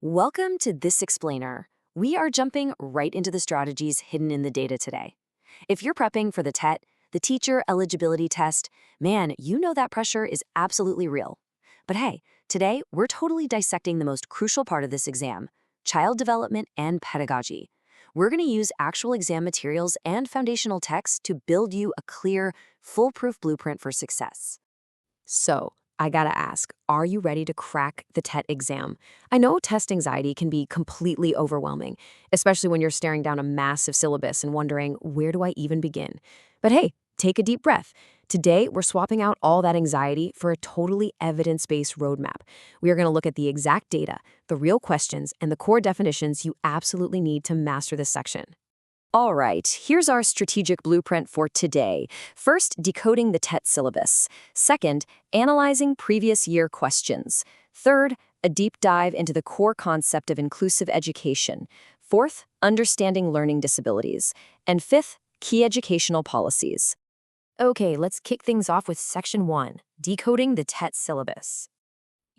Welcome to This Explainer. We are jumping right into the strategies hidden in the data today. If you're prepping for the TET, the Teacher Eligibility Test, man, you know that pressure is absolutely real. But hey, today we're totally dissecting the most crucial part of this exam, child development and pedagogy. We're going to use actual exam materials and foundational texts to build you a clear, foolproof blueprint for success. So, I gotta ask, are you ready to crack the TET exam? I know test anxiety can be completely overwhelming, especially when you're staring down a massive syllabus and wondering, where do I even begin? But hey, take a deep breath. Today, we're swapping out all that anxiety for a totally evidence-based roadmap. We are gonna look at the exact data, the real questions, and the core definitions you absolutely need to master this section. All right, here's our strategic blueprint for today. First, decoding the TET syllabus. Second, analyzing previous year questions. Third, a deep dive into the core concept of inclusive education. Fourth, understanding learning disabilities. And fifth, key educational policies. Okay, let's kick things off with Section 1, decoding the TET syllabus.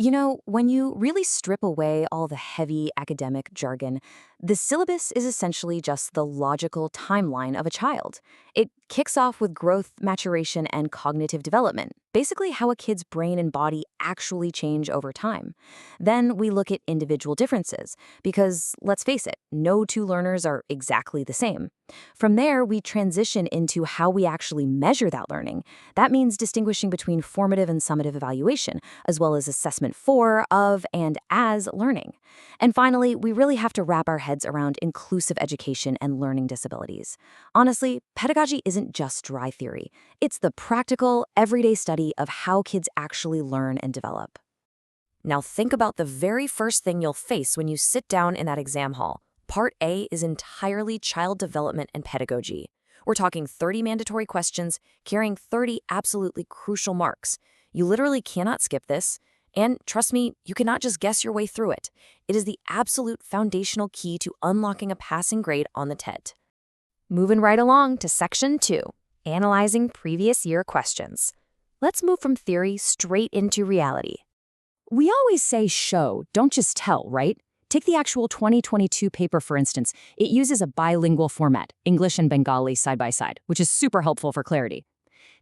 You know, when you really strip away all the heavy academic jargon, the syllabus is essentially just the logical timeline of a child. It kicks off with growth, maturation, and cognitive development, basically how a kid's brain and body actually change over time. Then we look at individual differences, because let's face it, no two learners are exactly the same. From there, we transition into how we actually measure that learning. That means distinguishing between formative and summative evaluation, as well as assessment for, of, and as learning. And finally, we really have to wrap our heads around inclusive education and learning disabilities. Honestly, pedagogy isn't just dry theory. It's the practical, everyday study of how kids actually learn and develop. Now think about the very first thing you'll face when you sit down in that exam hall. Part A is entirely child development and pedagogy. We're talking 30 mandatory questions, carrying 30 absolutely crucial marks. You literally cannot skip this. And trust me, you cannot just guess your way through it. It is the absolute foundational key to unlocking a passing grade on the TET. Moving right along to Section 2, analyzing previous year questions. Let's move from theory straight into reality. We always say show, don't just tell, right? Take the actual 2022 paper, for instance. It uses a bilingual format, English and Bengali side by side, which is super helpful for clarity.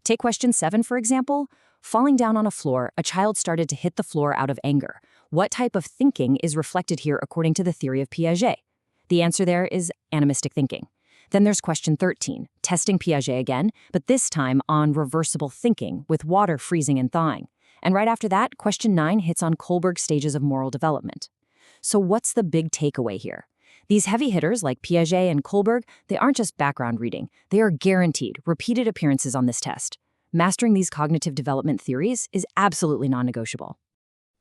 Take question 7, for example. Falling down on a floor, a child started to hit the floor out of anger. What type of thinking is reflected here according to the theory of Piaget? The answer there is animistic thinking. Then there's question 13, testing Piaget again, but this time on reversible thinking with water freezing and thawing. And right after that, question 9 hits on Kohlberg stages of moral development. So what's the big takeaway here? These heavy hitters like Piaget and Kohlberg, they aren't just background reading. They are guaranteed repeated appearances on this test. Mastering these cognitive development theories is absolutely non-negotiable.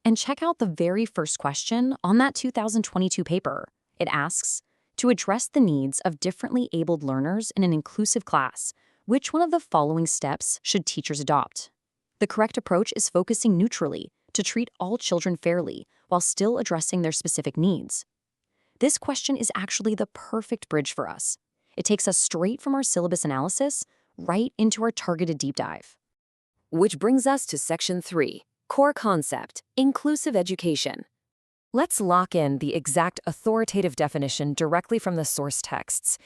And check out the very first question on that 2022 paper. It asks, to address the needs of differently abled learners in an inclusive class, which one of the following steps should teachers adopt? The correct approach is focusing neutrally to treat all children fairly while still addressing their specific needs. This question is actually the perfect bridge for us. It takes us straight from our syllabus analysis right into our targeted deep dive. Which brings us to Section 3, core concept, inclusive education. Let's lock in the exact authoritative definition directly from the source texts.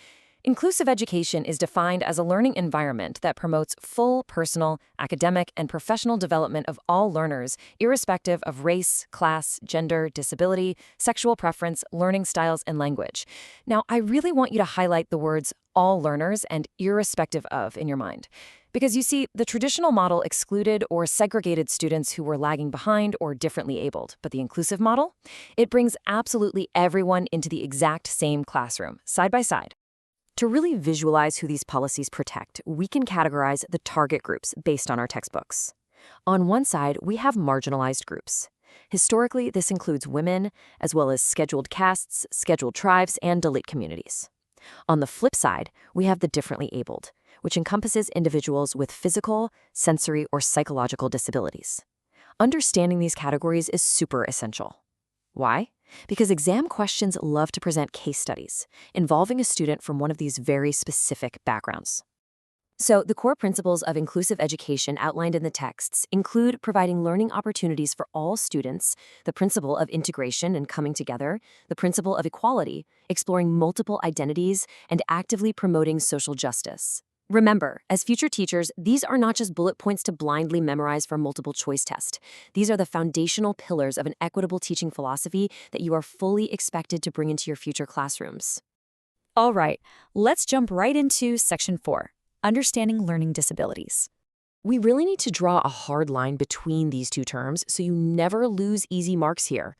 Inclusive education is defined as a learning environment that promotes full personal, academic, and professional development of all learners, irrespective of race, class, gender, disability, sexual preference, learning styles, and language. Now, I really want you to highlight the words all learners and irrespective of in your mind. Because you see, the traditional model excluded or segregated students who were lagging behind or differently abled, but the inclusive model, it brings absolutely everyone into the exact same classroom, side by side. To really visualize who these policies protect, we can categorize the target groups based on our textbooks. On one side, we have marginalized groups. Historically, this includes women, as well as scheduled castes, scheduled tribes, and Dalit communities. On the flip side, we have the differently abled, which encompasses individuals with physical, sensory, or psychological disabilities. Understanding these categories is super essential. Why? Because exam questions love to present case studies involving a student from one of these very specific backgrounds. So, the core principles of inclusive education outlined in the texts include providing learning opportunities for all students, the principle of integration and coming together, the principle of equality, exploring multiple identities, and actively promoting social justice. Remember, as future teachers, these are not just bullet points to blindly memorize for a multiple choice test. These are the foundational pillars of an equitable teaching philosophy that you are fully expected to bring into your future classrooms. All right, let's jump right into Section 4, Understanding Learning Disabilities. We really need to draw a hard line between these two terms so you never lose easy marks here.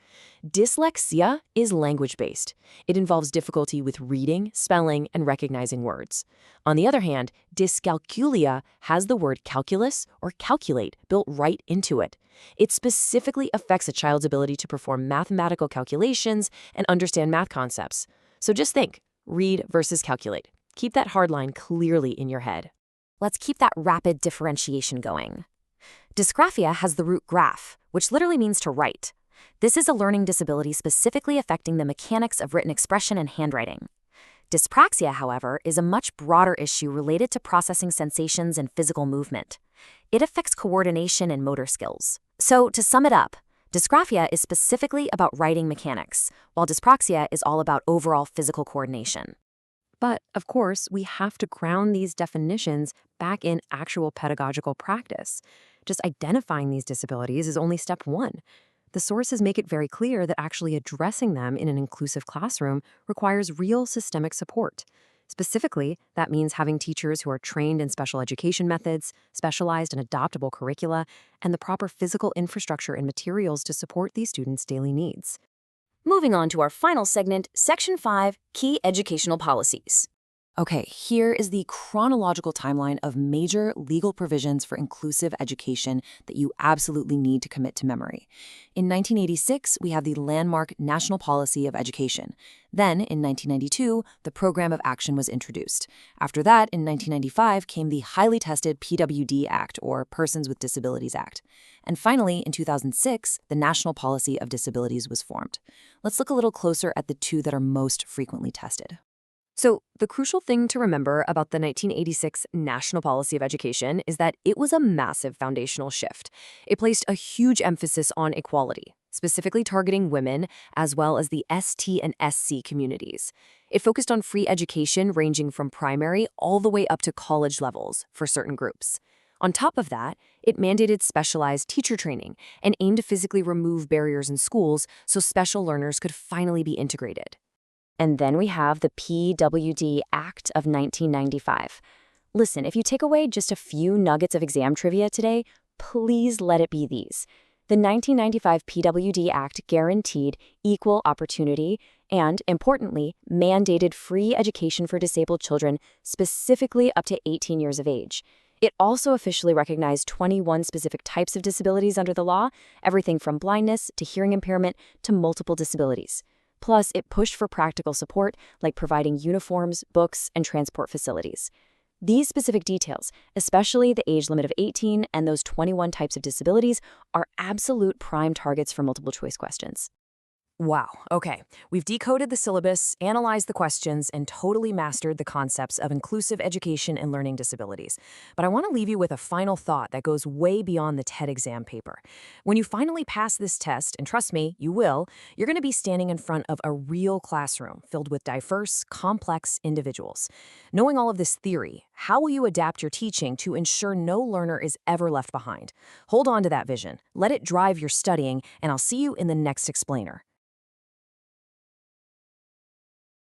Dyslexia is language-based. It involves difficulty with reading, spelling, and recognizing words. On the other hand, dyscalculia has the word calculus or calculate built right into it. It specifically affects a child's ability to perform mathematical calculations and understand math concepts. So just think, read versus calculate. Keep that hard line clearly in your head. Let's keep that rapid differentiation going. Dysgraphia has the root graph, which literally means to write. This is a learning disability specifically affecting the mechanics of written expression and handwriting. Dyspraxia, however, is a much broader issue related to processing sensations and physical movement. It affects coordination and motor skills. So, to sum it up, dysgraphia is specifically about writing mechanics, while dyspraxia is all about overall physical coordination. But, of course, we have to ground these definitions back in actual pedagogical practice. Just identifying these disabilities is only step one. The sources make it very clear that actually addressing them in an inclusive classroom requires real systemic support. Specifically, that means having teachers who are trained in special education methods, specialized and adoptable curricula, and the proper physical infrastructure and materials to support these students' daily needs. Moving on to our final segment, Section 5, Key Educational Policies. Okay, here is the chronological timeline of major legal provisions for inclusive education that you absolutely need to commit to memory. In 1986, we have the landmark National Policy of Education. Then, in 1992, the Program of Action was introduced. After that, in 1995, came the highly tested PWD Act, or Persons with Disabilities Act. And finally, in 2006, the National Policy of Disabilities was formed. Let's look a little closer at the two that are most frequently tested. So, the crucial thing to remember about the 1986 National Policy of Education is that it was a massive foundational shift. It placed a huge emphasis on equality, specifically targeting women as well as the ST and SC communities. It focused on free education ranging from primary all the way up to college levels for certain groups. On top of that, it mandated specialized teacher training and aimed to physically remove barriers in schools so special learners could finally be integrated. And then we have the PWD Act of 1995. Listen, if you take away just a few nuggets of exam trivia today, please let it be these. The 1995 PWD Act guaranteed equal opportunity and, importantly, mandated free education for disabled children, specifically up to 18 years of age. It also officially recognized 21 specific types of disabilities under the law, everything from blindness to hearing impairment to multiple disabilities. Plus, it pushed for practical support like providing uniforms, books, and transport facilities. These specific details, especially the age limit of 18 and those 21 types of disabilities, are absolute prime targets for multiple choice questions. Wow, okay. We've decoded the syllabus, analyzed the questions, and totally mastered the concepts of inclusive education and learning disabilities. But I want to leave you with a final thought that goes way beyond the TET exam paper. When you finally pass this test, and trust me, you will, you're going to be standing in front of a real classroom filled with diverse, complex individuals. Knowing all of this theory, how will you adapt your teaching to ensure no learner is ever left behind? Hold on to that vision, let it drive your studying, and I'll see you in the next explainer.